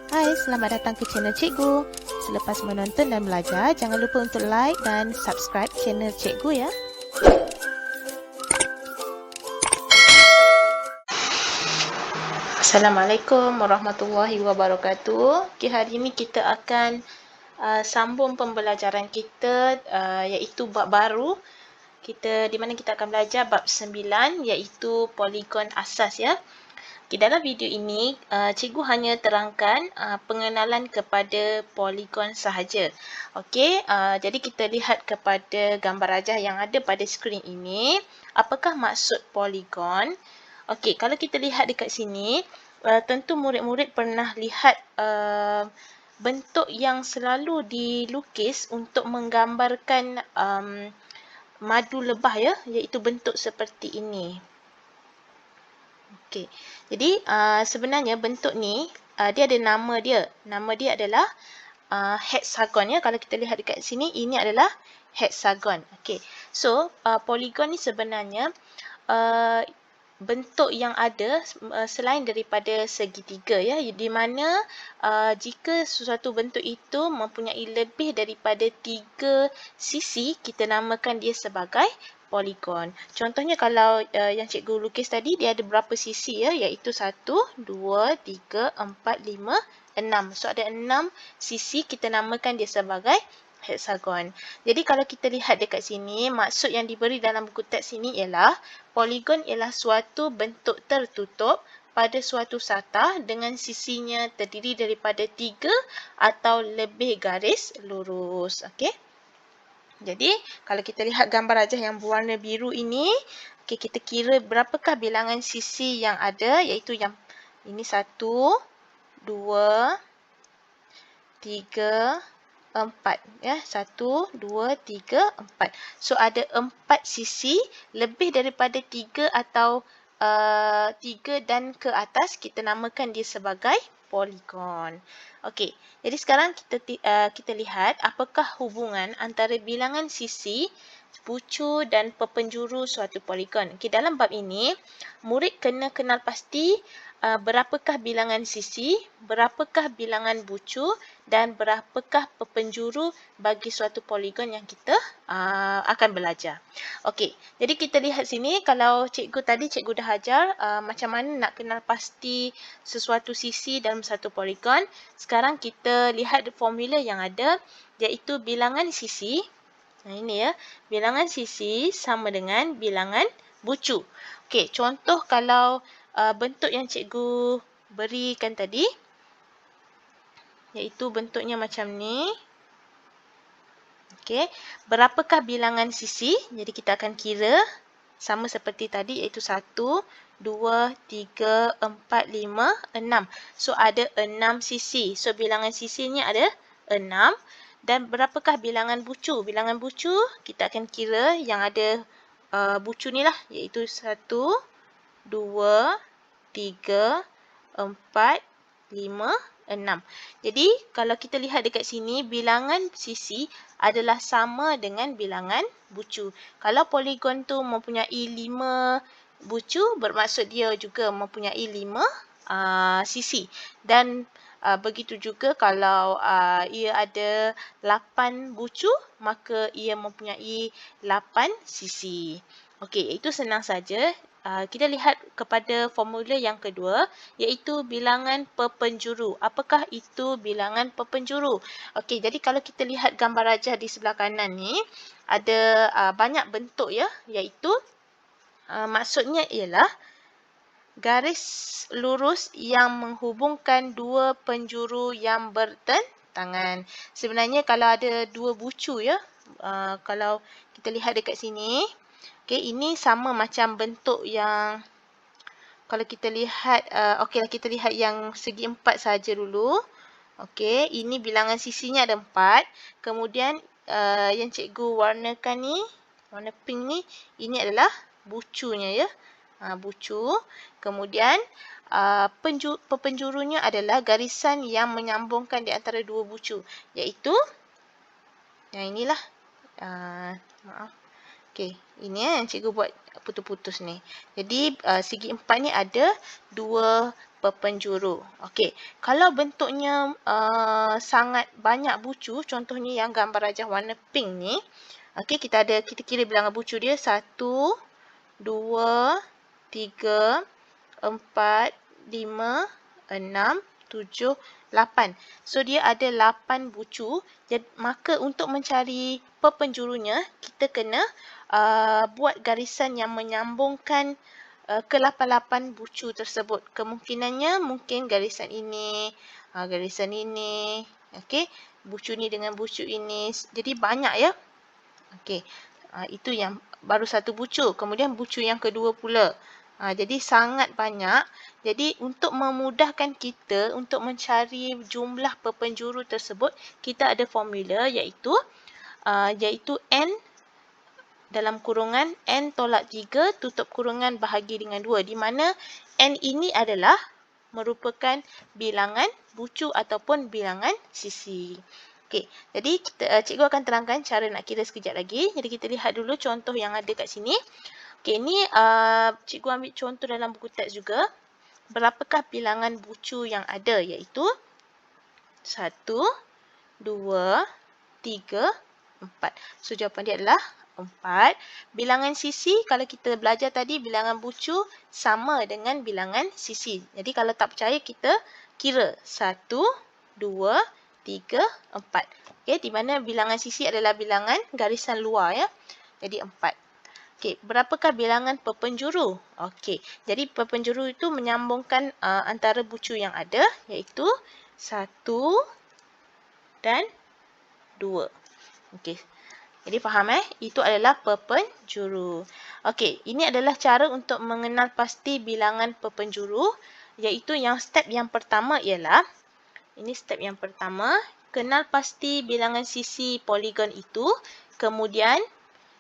Hai, selamat datang ke channel Cikgu. Selepas menonton dan belajar, jangan lupa untuk like dan subscribe channel Cikgu ya. Assalamualaikum warahmatullahi wabarakatuh. Okay, hari ini kita akan sambung pembelajaran kita iaitu bab baru. Di mana kita akan belajar bab 9 iaitu poligon asas ya. Okay, dalam video ini, cikgu hanya terangkan pengenalan kepada poligon sahaja. Okey, jadi kita lihat kepada gambar rajah yang ada pada skrin ini. Apakah maksud poligon? Okey, kalau kita lihat dekat sini, tentu murid-murid pernah lihat bentuk yang selalu dilukis untuk menggambarkan madu lebah ya, iaitu bentuk seperti ini. Okey. Jadi sebenarnya bentuk ni dia ada nama dia. Nama dia adalah hexagon ya. Kalau kita lihat dekat sini, ini adalah hexagon. Okey. So poligon ni sebenarnya bentuk yang ada selain daripada segitiga ya, di mana jika sesuatu bentuk itu mempunyai lebih daripada 3 sisi, kita namakan dia sebagai poligon. Contohnya kalau yang cikgu lukis tadi, dia ada berapa sisi ya, iaitu 1, 2, 3, 4, 5, 6. So ada 6 sisi, kita namakan dia sebagai hexagon. Jadi kalau kita lihat dekat sini, maksud yang diberi dalam buku teks ini ialah poligon ialah suatu bentuk tertutup pada suatu satah dengan sisinya terdiri daripada 3 atau lebih garis lurus. Okey. Jadi kalau kita lihat gambar rajah yang berwarna biru ini, okay, kita kira berapakah bilangan sisi yang ada, iaitu yang ini 1, 2, 3, 4 ya. 1, 2, 3, 4. So ada 4 sisi, lebih daripada 3 atau 3 dan ke atas, kita namakan dia sebagai poligon. Okey, jadi sekarang kita lihat apakah hubungan antara bilangan sisi, bucu dan perpenjuru suatu poligon. Okey, dalam bab ini murid kena kenal pasti berapakah bilangan sisi, berapakah bilangan bucu dan berapakah perpenjuru bagi suatu poligon yang kita akan belajar. Okey, jadi kita lihat sini, kalau cikgu dah ajar macam mana nak kenal pasti sesuatu sisi dalam satu poligon. Sekarang kita lihat formula yang ada, iaitu bilangan sisi. Nah ini ya, bilangan sisi sama dengan bilangan bucu. Okey, contoh kalau bentuk yang cikgu berikan tadi, iaitu bentuknya macam ni. Okey, berapakah bilangan sisi? Jadi kita akan kira sama seperti tadi, iaitu 1, 2, 3, 4, 5, 6. So ada 6 sisi. So bilangan sisinya ada 6. Dan berapakah bilangan bucu? Bilangan bucu kita akan kira yang ada bucu ni lah, iaitu 1, 2, 3, 4, 5, 6. Jadi kalau kita lihat dekat sini, bilangan sisi adalah sama dengan bilangan bucu. Kalau poligon tu mempunyai 5 bucu, bermaksud dia juga mempunyai 5 sisi. Dan begitu juga kalau ia ada 8 bucu, maka ia mempunyai 8 sisi. Okey, itu senang saja. Kita lihat kepada formula yang kedua, iaitu bilangan perpenjuru. Apakah itu bilangan perpenjuru? Okey, jadi kalau kita lihat gambar rajah di sebelah kanan ni, ada banyak bentuk ya, iaitu maksudnya ialah garis lurus yang menghubungkan dua penjuru yang bertentangan. Sebenarnya kalau ada dua bucu ya, kalau kita lihat dekat sini, okey, ini sama macam bentuk yang kalau kita lihat, okeylah kita lihat yang segi 4 saja dulu. Okey, ini bilangan sisinya ada 4. Kemudian yang cikgu warnakan ni, warna pink ni, ini adalah bucunya ya. Bucu. Kemudian perpenjurunya adalah garisan yang menyambungkan di antara dua bucu, iaitu yang inilah. Maaf. Okey, ini yang cikgu buat putus-putus ni. Jadi segi 4 ni ada 2 perpenjuru. Okey, kalau bentuknya sangat banyak bucu, contohnya yang gambar rajah warna pink ni. Okey, kita kira bilangan bucu dia 1, 2, 3, 4, 5, 6, 7, 8. So dia ada 8 bucu. Maka untuk mencari perpenjurunya, kita kena buat garisan yang menyambungkan ke 8 bucu tersebut. Kemungkinannya mungkin garisan ini, garisan ini, okey, bucu ni dengan bucu ini. Jadi banyak ya. Okey. Itu yang baru satu bucu. Kemudian bucu yang kedua pula. Jadi sangat banyak. Jadi untuk memudahkan kita untuk mencari jumlah perpenjuru tersebut, kita ada formula iaitu N dalam kurungan N tolak 3 tutup kurungan bahagi dengan 2. Di mana N ini adalah merupakan bilangan bucu ataupun bilangan sisi. Okey, jadi cikgu akan terangkan cara nak kira sekejap lagi. Jadi kita lihat dulu contoh yang ada kat sini. Okey, ni cikgu ambil contoh dalam buku teks juga. Berapakah bilangan bucu yang ada? Iaitu 1, 2, 3, 4. So jawapan dia adalah 4. Bilangan sisi, kalau kita belajar tadi, bilangan bucu sama dengan bilangan sisi. Jadi kalau tak percaya, kita kira 1, 2, 3, 4. Okay, di mana bilangan sisi adalah bilangan garisan luar ya. Jadi 4. Okey, berapakah bilangan perpenjuru? Okey, jadi perpenjuru itu menyambungkan antara bucu yang ada, iaitu 1 dan 2. Okey. Jadi faham Itu adalah perpenjuru. Okey, ini adalah cara untuk mengenal pasti bilangan perpenjuru, iaitu yang step yang pertama ialah, ini step yang pertama, kenal pasti bilangan sisi poligon itu, kemudian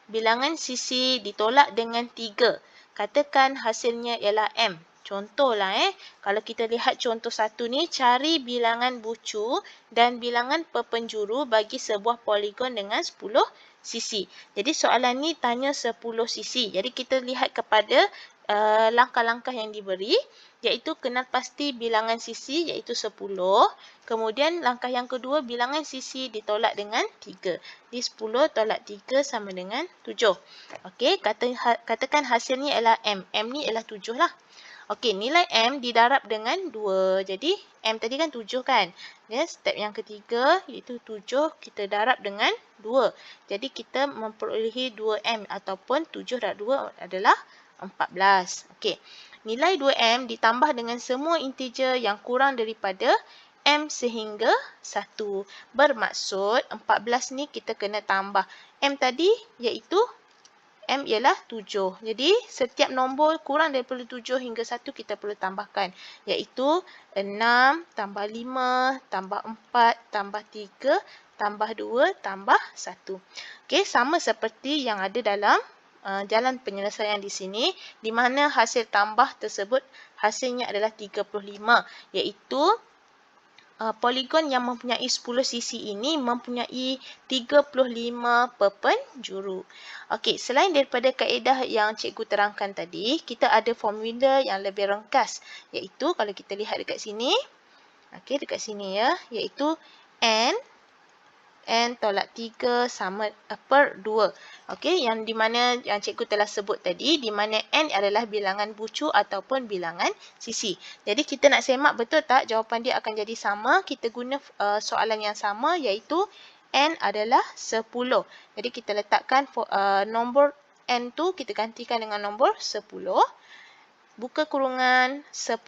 bilangan sisi ditolak dengan 3. Katakan hasilnya ialah M. Contohlah kalau kita lihat contoh 1 ni, cari bilangan bucu dan bilangan perpenjuru bagi sebuah poligon dengan 10 sisi. Jadi soalan ni tanya 10 sisi. Jadi kita lihat kepada langkah-langkah yang diberi, iaitu kenal pasti bilangan sisi iaitu 10. Kemudian langkah yang kedua, bilangan sisi ditolak dengan 3. Di 10 tolak 3 sama dengan 7. Okey, katakan hasilnya ialah M. M ni ialah 7 lah. Okey, nilai M didarab dengan 2. Jadi M tadi kan 7 kan. Ya, step yang ketiga iaitu 7 kita darab dengan 2. Jadi kita memperolehi 2M ataupun 7 darab 2 adalah 14. Okey. Nilai 2M ditambah dengan semua integer yang kurang daripada M sehingga 1. Bermaksud 14 ni kita kena tambah M tadi iaitu M ialah 7. Jadi setiap nombor kurang daripada 7 hingga 1 kita perlu tambahkan. Iaitu 6 tambah 5 tambah 4 tambah 3 tambah 2 tambah 1. Okey, sama seperti yang ada dalam jalan penyelesaian di sini, di mana hasil tambah tersebut hasilnya adalah 35, iaitu poligon yang mempunyai 10 sisi ini mempunyai 35 perpenjuru. Okey, selain daripada kaedah yang cikgu terangkan tadi, kita ada formula yang lebih ringkas, iaitu kalau kita lihat dekat sini, okey, dekat sini ya, iaitu N tolak 3 sama per 2. Okey, yang di mana yang cikgu telah sebut tadi, di mana N adalah bilangan bucu ataupun bilangan sisi. Jadi kita nak semak betul tak jawapan dia akan jadi sama. Kita guna soalan yang sama, iaitu N adalah 10. Jadi kita letakkan nombor N tu kita gantikan dengan nombor 10. Buka kurungan 10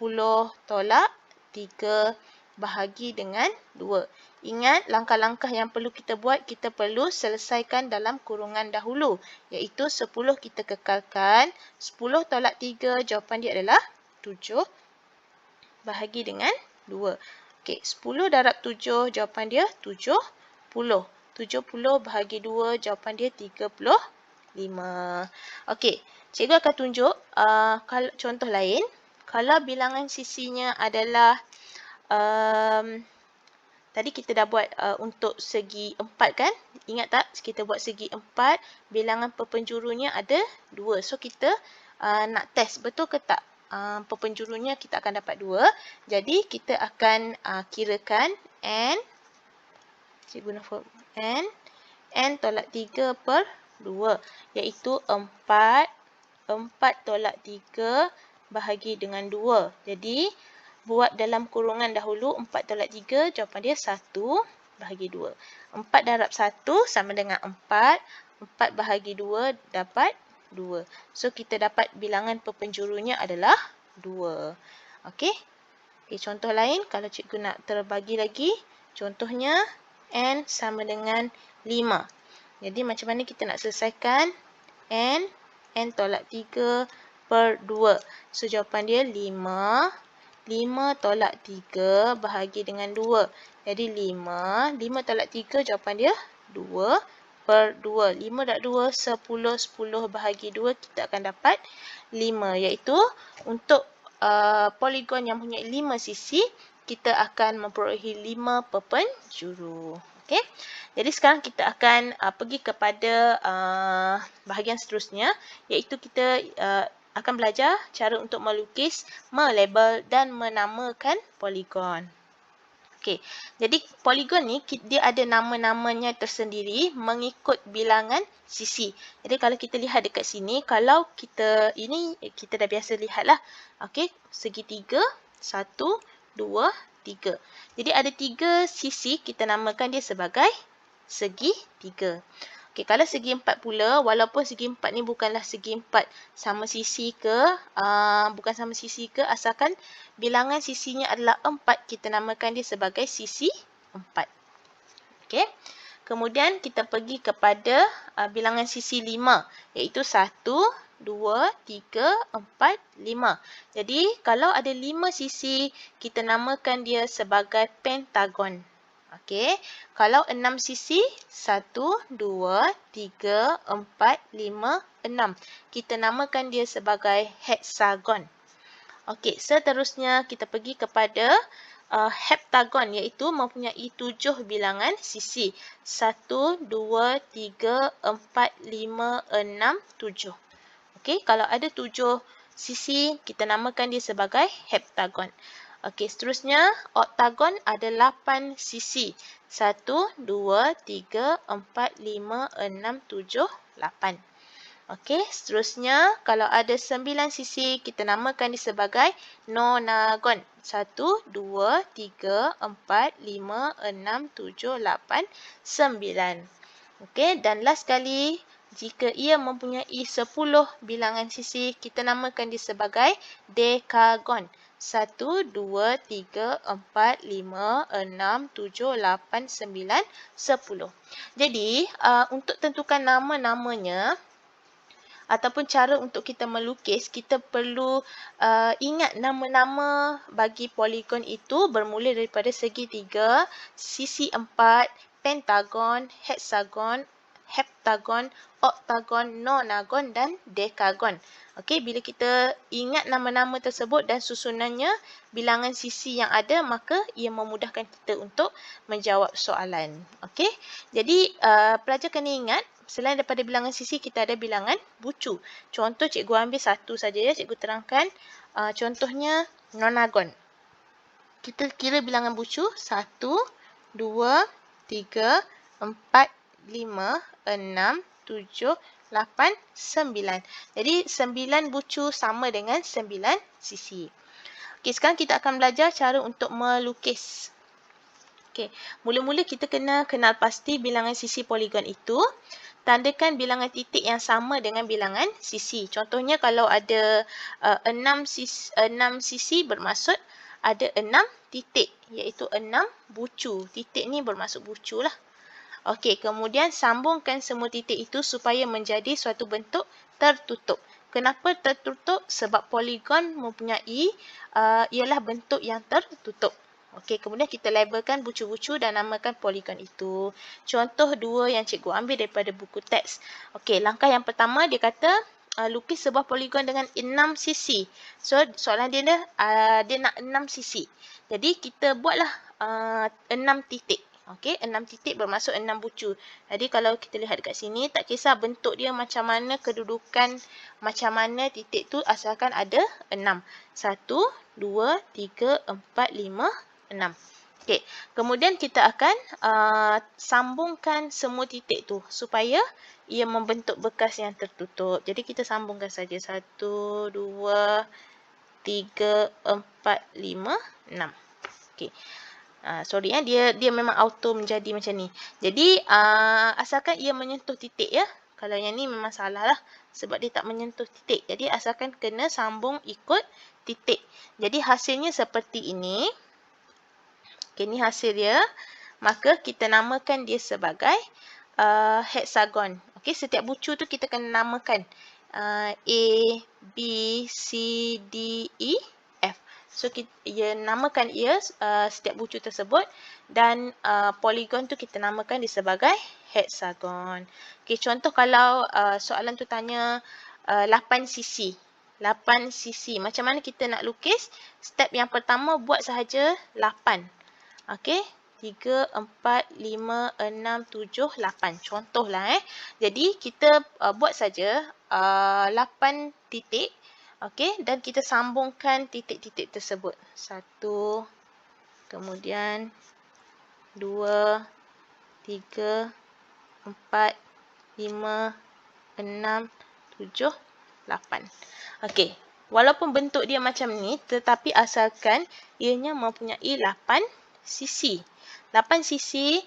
tolak 3 bahagi dengan 2. Ingat, langkah-langkah yang perlu kita buat, kita perlu selesaikan dalam kurungan dahulu. Iaitu 10 kita kekalkan. 10 tolak 3, jawapan dia adalah 7 bahagi dengan 2. Okey, 10 darab 7, jawapan dia 70. 70 bahagi 2, jawapan dia 35. Okey, cikgu akan tunjuk contoh lain. Kalau bilangan sisinya adalah Tadi kita dah buat untuk segi 4 kan? Ingat tak? Kita buat segi 4, bilangan perpenjurunya ada 2. So kita nak test betul ke tak? Perpenjurunya kita akan dapat 2. Jadi kita akan kirakan N, cikgu guna form N tolak 3 per 2, iaitu 4 tolak 3 bahagi dengan 2. Jadi buat dalam kurungan dahulu 4 tolak 3, jawapan dia 1 bahagi 2. 4 darab 1 sama dengan 4. 4 bahagi 2 dapat 2. So kita dapat bilangan perpenjurunya adalah 2. Okey. Contoh lain kalau cikgu nak terbagi lagi. Contohnya N sama dengan 5. Jadi macam mana kita nak selesaikan? N tolak 3 per 2. So jawapan dia 5. 5 tolak 3 bahagi dengan 2. Jadi 5 tolak 3 jawapan dia 2 per 2. 5 darab 2, 10. 10 bahagi 2 kita akan dapat 5. Iaitu untuk poligon yang punya 5 sisi, kita akan memperolehi 5 perpenjuru. Okey. Jadi sekarang kita akan pergi kepada bahagian seterusnya, iaitu kita akan belajar cara untuk melukis, melabel dan menamakan poligon. Okey. Jadi poligon ni dia ada nama-namanya tersendiri mengikut bilangan sisi. Jadi kalau kita lihat dekat sini, kalau kita dah biasa lihatlah. Okey, segitiga 1 2 3. Jadi ada 3 sisi, kita namakan dia sebagai segitiga. Okey, kalau segi 4 pula, walaupun segi 4 ni bukanlah segi 4 sama sisi ke, bukan sama sisi ke, asalkan bilangan sisinya adalah 4, kita namakan dia sebagai sisi 4. Okey. Kemudian kita pergi kepada bilangan sisi 5, iaitu 1, 2, 3, 4, 5. Jadi kalau ada 5 sisi, kita namakan dia sebagai pentagon. Okey, kalau 6 sisi, 1, 2, 3, 4, 5, 6. Kita namakan dia sebagai heksagon. Okey, seterusnya kita pergi kepada heptagon, iaitu mempunyai 7 bilangan sisi. 1, 2, 3, 4, 5, 6, 7. Okey, kalau ada 7 sisi, kita namakan dia sebagai heptagon. Okey, seterusnya oktagon ada 8 sisi. 1, 2, 3, 4, 5, 6, 7, 8. Okey, seterusnya kalau ada 9 sisi, kita namakan dia sebagai nonagon. 1, 2, 3, 4, 5, 6, 7, 8, 9. Okey, dan last sekali, jika ia mempunyai 10 bilangan sisi, kita namakan dia sebagai dekagon. 1, 2, 3, 4, 5, 6, 7, 8, 9, 10. Jadi, untuk tentukan nama-namanya ataupun cara untuk kita melukis, kita perlu ingat nama-nama bagi poligon itu bermula daripada segitiga, sisi 4, pentagon, heksagon, heptagon, oktagon, nonagon dan dekagon. Okey, bila kita ingat nama-nama tersebut dan susunannya, bilangan sisi yang ada, maka ia memudahkan kita untuk menjawab soalan. Okey, jadi pelajar kena ingat, selain daripada bilangan sisi, kita ada bilangan bucu. Contoh, cikgu ambil satu saja ya, cikgu terangkan. Contohnya nonagon. Kita kira bilangan bucu 1, 2, 3, 4, 5, 6, 7, 8, 9. Jadi 9 bucu sama dengan 9 sisi. Okey, sekarang kita akan belajar cara untuk melukis. Okey, mula-mula kita kena kenal pasti bilangan sisi poligon itu. Tandakan bilangan titik yang sama dengan bilangan sisi. Contohnya kalau ada 6 sisi bermaksud ada 6 titik, iaitu 6 bucu. Titik ni bermaksud bucu lah. Okey, kemudian sambungkan semua titik itu supaya menjadi suatu bentuk tertutup. Kenapa tertutup? Sebab poligon mempunyai ialah bentuk yang tertutup. Okey, kemudian kita labelkan bucu-bucu dan namakan poligon itu. Contoh 2 yang cikgu ambil daripada buku teks. Okey, langkah yang pertama dia kata lukis sebuah poligon dengan 6 sisi. So soalan dia dia nak 6 sisi. Jadi kita buatlah 6 titik. Okey, 6 titik bermaksud 6 bucu. Jadi kalau kita lihat dekat sini, tak kisah bentuk dia macam mana, kedudukan macam mana titik tu, asalkan ada 6. 1, 2, 3, 4, 5, 6. Okey, kemudian kita akan sambungkan semua titik tu supaya ia membentuk bekas yang tertutup. Jadi kita sambungkan saja 1, 2, 3, 4, 5, 6. Okey. Sorry dia memang auto menjadi macam ni. Jadi asalkan ia menyentuh titik ya. Kalau yang ni memang salah lah sebab dia tak menyentuh titik. Jadi asalkan kena sambung ikut titik. Jadi hasilnya seperti ini. Okay, ni hasil dia. Maka kita namakan dia sebagai hexagon. Okay, setiap bucu tu kita kena namakan A, B, C, D, E, F. So kita namakan ia setiap bucu tersebut dan poligon tu kita namakan dia sebagai hexagon. Okay, contoh kalau soalan tu tanya 8 sisi. 8 sisi. Macam mana kita nak lukis? Step yang pertama buat sahaja 8. Okey. 3, 4, 5, 6, 7, 8. Contohlah Jadi kita buat saja 8 titik. Okey, dan kita sambungkan titik-titik tersebut. 1, kemudian 2, 3, 4, 5, 6, 7, 8. Okey, walaupun bentuk dia macam ni, tetapi asalkan ianya mempunyai 8 sisi. 8 sisi,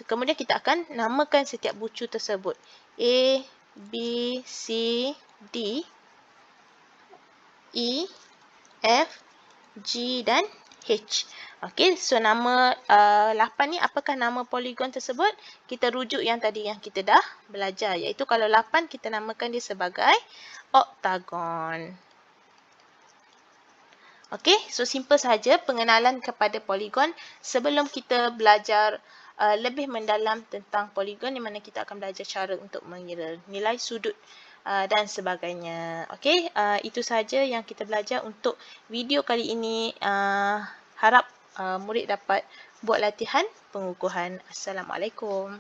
kemudian kita akan namakan setiap bucu tersebut. A, B, C, D, E, F, G dan H. Okey, so nama 8 ni apakah nama poligon tersebut? Kita rujuk yang tadi yang kita dah belajar, iaitu kalau 8 kita namakan dia sebagai oktagon. Okey, so simple sahaja pengenalan kepada poligon sebelum kita belajar lebih mendalam tentang poligon, di mana kita akan belajar cara untuk mengira nilai sudut dan sebagainya. Okey, itu sahaja yang kita belajar untuk video kali ini. Harap murid dapat buat latihan pengukuhan. Assalamualaikum.